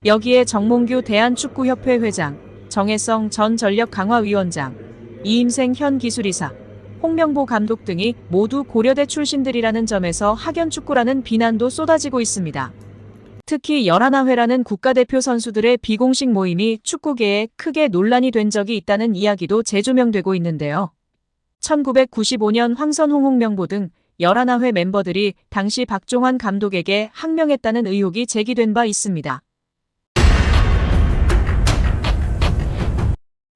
여기에 정몽규 대한축구협회 회장, 정혜성 전 전력강화위원장, 이임생 현 기술이사, 홍명보 감독 등이 모두 고려대 출신들이라는 점에서 학연축구라는 비난도 쏟아지고 있습니다. 특히 11회라는 국가대표 선수들의 비공식 모임이 축구계에 크게 논란이 된 적이 있다는 이야기도 재조명되고 있는데요. 1995년 황선홍, 홍명보 등 11회 멤버들이 당시 박종환 감독에게 항명했다는 의혹이 제기된 바 있습니다.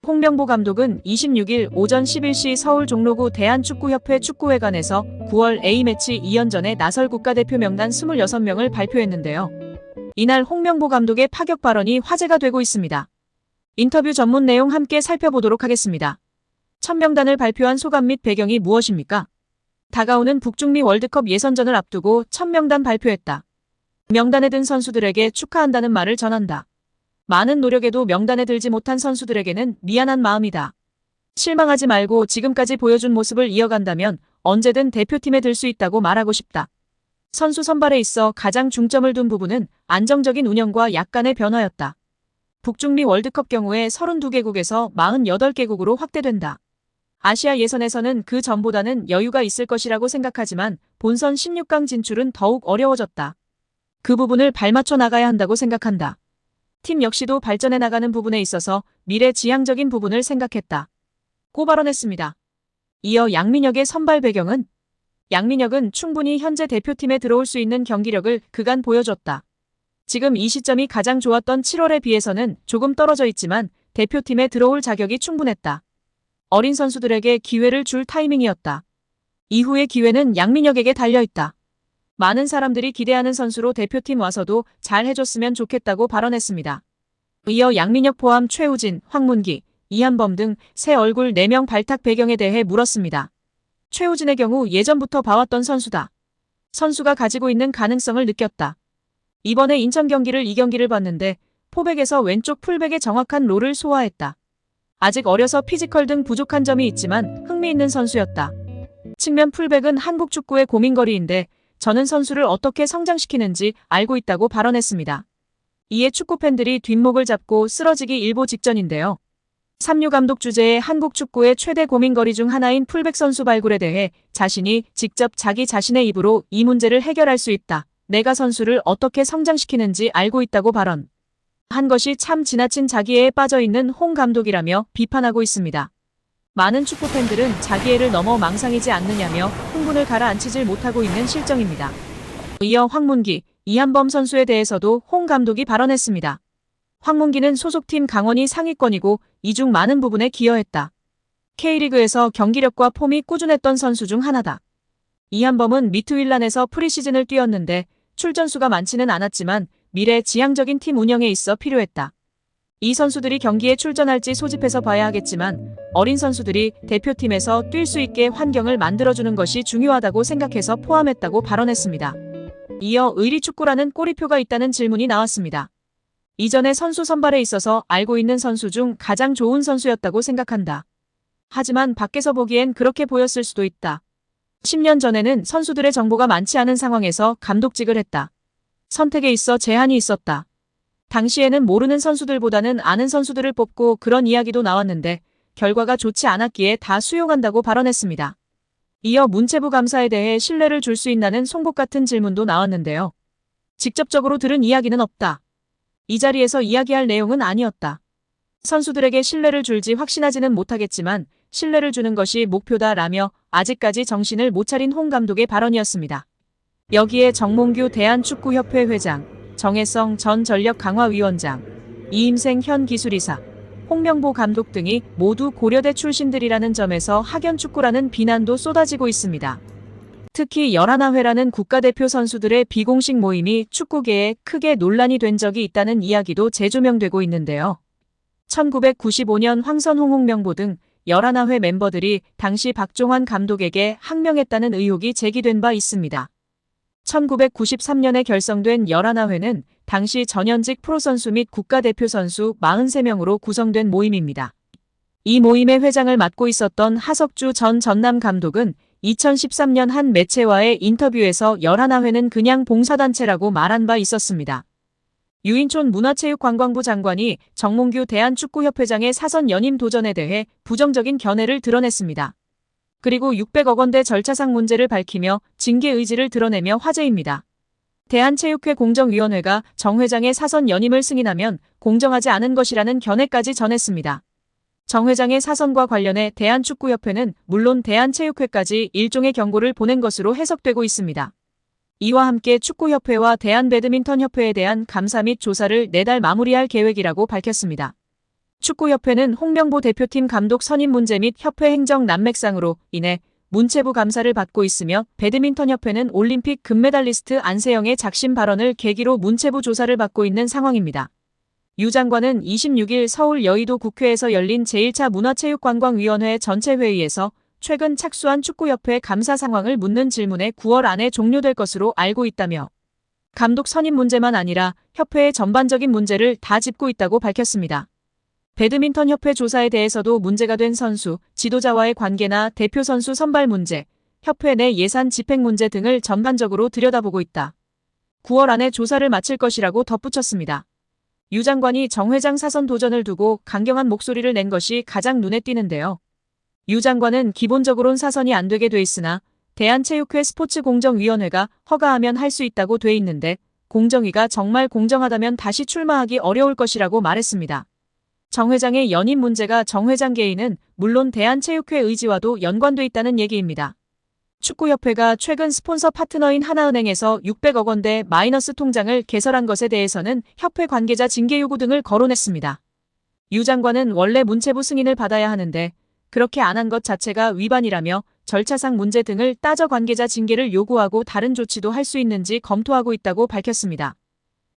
홍명보 감독은 26일 오전 11시 서울 종로구 대한축구협회 축구회관에서 9월 A매치 2연전에 나설 국가대표 명단 26명을 발표했는데요. 이날 홍명보 감독의 파격 발언이 화제가 되고 있습니다. 인터뷰 전문 내용 함께 살펴보도록 하겠습니다. 첫 명단을 발표한 소감 및 배경이 무엇입니까? 다가오는 북중미 월드컵 예선전을 앞두고 첫 명단 발표했다. 명단에 든 선수들에게 축하한다는 말을 전한다. 많은 노력에도 명단에 들지 못한 선수들에게는 미안한 마음이다. 실망하지 말고 지금까지 보여준 모습을 이어간다면 언제든 대표팀에 들 수 있다고 말하고 싶다. 선수 선발에 있어 가장 중점을 둔 부분은 안정적인 운영과 약간의 변화였다. 북중미 월드컵 경우에 32개국에서 48개국으로 확대된다. 아시아 예선에서는 그 전보다는 여유가 있을 것이라고 생각하지만 본선 16강 진출은 더욱 어려워졌다. 그 부분을 발맞춰 나가야 한다고 생각한다. 팀 역시도 발전해 나가는 부분에 있어서 미래지향적인 부분을 생각했다. 고 발언했습니다. 이어 양민혁의 선발 배경은? 양민혁은 충분히 현재 대표팀에 들어올 수 있는 경기력을 그간 보여줬다. 지금 이 시점이 가장 좋았던 7월에 비해서는 조금 떨어져 있지만 대표팀에 들어올 자격이 충분했다. 어린 선수들에게 기회를 줄 타이밍이었다. 이후의 기회는 양민혁에게 달려있다. 많은 사람들이 기대하는 선수로 대표팀 와서도 잘 해줬으면 좋겠다고 발언했습니다. 이어 양민혁 포함 최우진, 황문기, 이한범 등 새 얼굴 4명 발탁 배경에 대해 물었습니다. 최우진의 경우 예전부터 봐왔던 선수다. 선수가 가지고 있는 가능성을 느꼈다. 이번에 인천 경기를 2경기를 봤는데 포백에서 왼쪽 풀백의 정확한 롤을 소화했다. 아직 어려서 피지컬 등 부족한 점이 있지만 흥미있는 선수였다. 측면 풀백은 한국 축구의 고민거리인데 저는 선수를 어떻게 성장시키는지 알고 있다고 발언했습니다. 이에 축구팬들이 뒷목을 잡고 쓰러지기 일보 직전인데요. 삼류 감독 주재의 한국 축구의 최대 고민거리 중 하나인 풀백 선수 발굴에 대해 자신이 직접 자기 자신의 입으로 이 문제를 해결할 수 있다. 내가 선수를 어떻게 성장시키는지 알고 있다고 발언. 한 것이 참 지나친 자기애에 빠져있는 홍 감독이라며 비판하고 있습니다. 많은 축구팬들은 자기애를 넘어 망상이지 않느냐며 흥분을 가라앉히질 못하고 있는 실정입니다. 이어 황문기, 이한범 선수에 대해서도 홍 감독이 발언했습니다. 황문기는 소속팀 강원이 상위권이고 이 중 많은 부분에 기여했다. K리그에서 경기력과 폼이 꾸준했던 선수 중 하나다. 이한범은 미트윌란에서 프리시즌을 뛰었는데 출전수가 많지는 않았지만 미래 지향적인 팀 운영에 있어 필요했다. 이 선수들이 경기에 출전할지 소집해서 봐야 하겠지만 어린 선수들이 대표팀에서 뛸 수 있게 환경을 만들어주는 것이 중요하다고 생각해서 포함했다고 발언했습니다. 이어 의리축구라는 꼬리표가 있다는 질문이 나왔습니다. 이전에 선수 선발에 있어서 알고 있는 선수 중 가장 좋은 선수였다고 생각한다. 하지만 밖에서 보기엔 그렇게 보였을 수도 있다. 10년 전에는 선수들의 정보가 많지 않은 상황에서 감독직을 했다. 선택에 있어 제한이 있었다. 당시에는 모르는 선수들보다는 아는 선수들을 뽑고 그런 이야기도 나왔는데 결과가 좋지 않았기에 다 수용한다고 발언했습니다. 이어 문체부 감사에 대해 신뢰를 줄 수 있나는 송곳 같은 질문도 나왔는데요. 직접적으로 들은 이야기는 없다. 이 자리에서 이야기할 내용은 아니었다. 선수들에게 신뢰를 줄지 확신하지는 못하겠지만 신뢰를 주는 것이 목표다라며 아직까지 정신을 못 차린 홍 감독의 발언이었습니다. 여기에 정몽규 대한축구협회 회장, 정혜성 전 전력강화위원장, 이임생 현 기술이사, 홍명보 감독 등이 모두 고려대 출신들이라는 점에서 학연축구라는 비난도 쏟아지고 있습니다. 특히 11회라는 국가대표 선수들의 비공식 모임이 축구계에 크게 논란이 된 적이 있다는 이야기도 재조명되고 있는데요. 1995년 황선홍, 홍명보 등 11회 멤버들이 당시 박종환 감독에게 항명했다는 의혹이 제기된 바 있습니다. 1993년에 결성된 11회는 당시 전현직 프로선수 및 국가대표 선수 43명으로 구성된 모임입니다. 이 모임의 회장을 맡고 있었던 하석주 전 전남 감독은 2013년 한 매체와의 인터뷰에서 11회는 그냥 봉사단체라고 말한 바 있었습니다. 유인촌 문화체육관광부 장관이 정몽규 대한축구협회장의 사선 연임 도전에 대해 부정적인 견해를 드러냈습니다. 그리고 600억 원대 절차상 문제를 밝히며 징계 의지를 드러내며 화제입니다. 대한체육회 공정위원회가 정 회장의 사선 연임을 승인하면 공정하지 않은 것이라는 견해까지 전했습니다. 정 회장의 사선과 관련해 대한축구협회는 물론 대한체육회까지 일종의 경고를 보낸 것으로 해석되고 있습니다. 이와 함께 축구협회와 대한배드민턴협회에 대한 감사 및 조사를 내달 마무리할 계획이라고 밝혔습니다. 축구협회는 홍명보 대표팀 감독 선임 문제 및 협회 행정 난맥상으로 인해 문체부 감사를 받고 있으며 배드민턴협회는 올림픽 금메달리스트 안세영의 작심 발언을 계기로 문체부 조사를 받고 있는 상황입니다. 유 장관은 26일 서울 여의도 국회에서 열린 제1차 문화체육관광위원회 전체 회의에서 최근 착수한 축구협회 감사 상황을 묻는 질문에 9월 안에 종료될 것으로 알고 있다며 감독 선임 문제만 아니라 협회의 전반적인 문제를 다 짚고 있다고 밝혔습니다. 배드민턴협회 조사에 대해서도 문제가 된 선수, 지도자와의 관계나 대표 선수 선발 문제, 협회 내 예산 집행 문제 등을 전반적으로 들여다보고 있다. 9월 안에 조사를 마칠 것이라고 덧붙였습니다. 유 장관이 정 회장 사선 도전을 두고 강경한 목소리를 낸 것이 가장 눈에 띄는데요. 유 장관은 기본적으론 사선이 안 되게 돼 있으나 대한체육회 스포츠공정위원회가 허가하면 할 수 있다고 돼 있는데 공정위가 정말 공정하다면 다시 출마하기 어려울 것이라고 말했습니다. 정 회장의 연임 문제가 정 회장 개인은 물론 대한체육회 의지와도 연관돼 있다는 얘기입니다. 축구협회가 최근 스폰서 파트너인 하나은행에서 600억 원대 마이너스 통장을 개설한 것에 대해서는 협회 관계자 징계 요구 등을 거론했습니다. 유 장관은 원래 문체부 승인을 받아야 하는데 그렇게 안 한 것 자체가 위반이라며 절차상 문제 등을 따져 관계자 징계를 요구하고 다른 조치도 할 수 있는지 검토하고 있다고 밝혔습니다.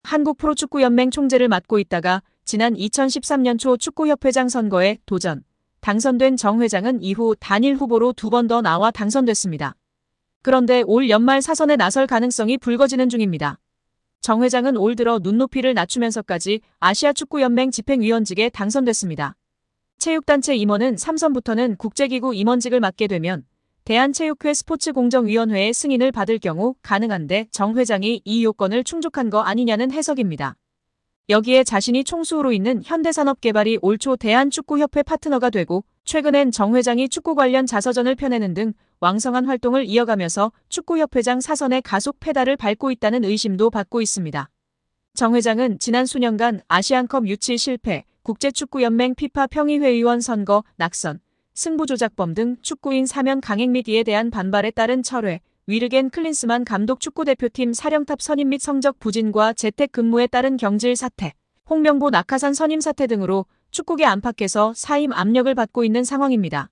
한국프로축구연맹 총재를 맡고 있다가 지난 2013년 초 축구협회장 선거에 도전, 당선된 정 회장은 이후 단일 후보로 2번 더 나와 당선됐습니다. 그런데 올 연말 사선에 나설 가능성이 불거지는 중입니다. 정 회장은 올 들어 눈높이를 낮추면서까지 아시아축구연맹 집행위원직에 당선됐습니다. 체육단체 임원은 3선부터는 국제기구 임원직을 맡게 되면 대한체육회 스포츠공정위원회의 승인을 받을 경우 가능한데 정 회장이 이 요건을 충족한 거 아니냐는 해석입니다. 여기에 자신이 총수로 있는 현대산업개발이 올 초 대한축구협회 파트너가 되고 최근엔 정 회장이 축구 관련 자서전을 펴내는 등 왕성한 활동을 이어가면서 축구협회장 사선의 가속 페달을 밟고 있다는 의심도 받고 있습니다. 정 회장은 지난 수년간 아시안컵 유치 실패, 국제축구연맹 피파 평의회의원 선거, 낙선, 승부조작범 등 축구인 사면 강행 및 이에 대한 반발에 따른 철회, 위르겐 클린스만 감독 축구대표팀 사령탑 선임 및 성적 부진과 재택근무에 따른 경질 사퇴, 홍명보 낙하산 선임 사퇴 등으로 축구계 안팎에서 사임 압력을 받고 있는 상황입니다.